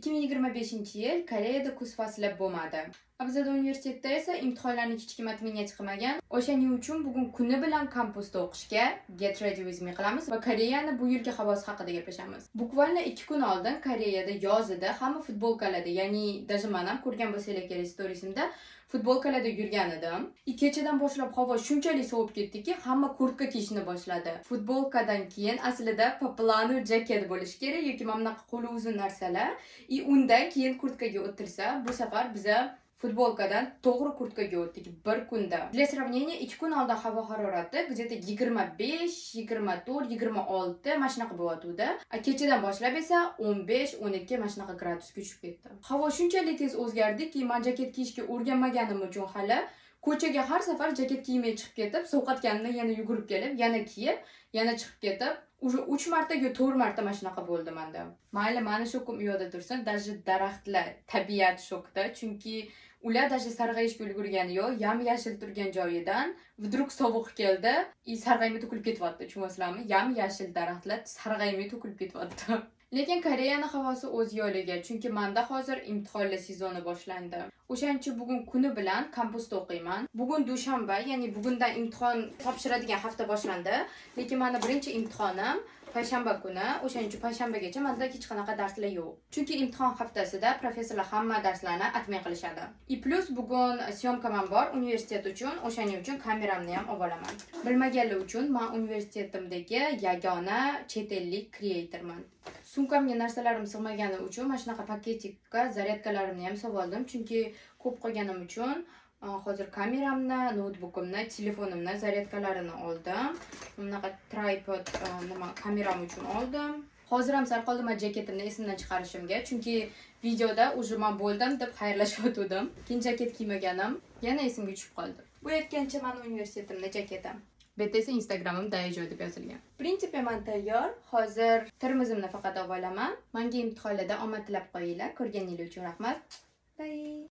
2025-yil Koreyada kuz fasli bo'lmadi. Abzada universitetda esa imtihonlarni hech kim atmenять qilmagan. O'shaning uchun bugun kuni bilan kampusda o'qishga Get Ready With Me qilamiz va Koreyani bu yilgi havosi haqida gaplashamiz. Bukvalni 2 kun oldin Koreyada yozida hamma futbolkalarda, ya'ni даже men ham ko'rgan bo'lsanglar kerak storiesimda futbolkalarda yurgan edim. Kechadan boshlab havo shunchalik sovib ketdiki, hamma kurtka kiyishni boshladi. Futbolkadan keyin aslida poplanu jaket bo'lishi kerak yoki mana bunaqa qo'li uzun narsalar. Undan keyin kurtkaga o'tirsa, bu safar biza futbolkadan to'g'ri kurtkaga o'tdik bir kunda. Для сравнения 2 kun oldin havo harorati где-то 25, 24, 26 mana shunaqa bo'layotdi. Kechadan boshlab esa 15, 12 mana shunaqa gradusga tushib ketdi. Havo shunchalik tez o'zgardiki, men jaket kiyishga o'rganmaganim uchun hali ko'chaga har safar jaket kiymay chiqib ketib, sovqatganimda yana yugurib kelib, yana kiyib, yana chiqib ketib, уже 3 marta yo 4 marta mana shunaqa bo'ldi menda. Mayli, mani shokim u yoqda tursin, даже daraxtlar, tabiat shokda, chunki ular даже sarg'ayishga ulgurgani yo'q, yam-yashil turgan joyidan vdruk sovuq keldi, sarg'aymay to'kilib ketyapti, tushunasizlarmi? Yam-yashil daraxtlar sarg'aymay to'kilib ketyapti. Lekin Koreyani havosi o'z yo'liga, chunki menda hozir imtihonlar sezoni boshlandi. O'shaning uchun bugun kuni bilan kampusda o'qiyman. Bugun dushanba, ya'ni bugundan imtihon topshiradigan hafta boshlandi. Lekin meni birinchi imtihonim payshanba kuni, o'shaning uchun payshanbagacha menda hech qanaqa darslar yo'q. Chunki imtihon haftasida professorlar hamma darslarni atmay qilishadi. Plus bugun syomkam ham bor universitet uchun, o'shaning uchun kameramni ham olib olaman. Bilmaganlar uchun men universitetimdagi yagona chet ellik kreatorman. Sumkamga narsalarim sig'magani uchun mana shunaqa paketikka zaryadkalarimni ham solib oldim, chunki ko'p qolganim uchun hozir kameramni, noutbukimni, telefonimni zaryadkalarini oldim. Bunaqa tripod kameram uchun oldim. Hozir ham sal qoldim jaketimni esimdan chiqarishimga, chunki videoda уже men bo'ldim deb xayrlashib keyin jaket kiymaganim yana esimga tushib qoldi. Bu aytgancha meni universitetimda jaketim. Bu yerda esa Instagramim dayajoy deb yozilgan. Prinsipe men tayyor. Hozir termizimni faqat olib olaman. Menga imtihonlarda omad tilab qo'yinglar. Ko'rganingiz uchun rahmat. Bye.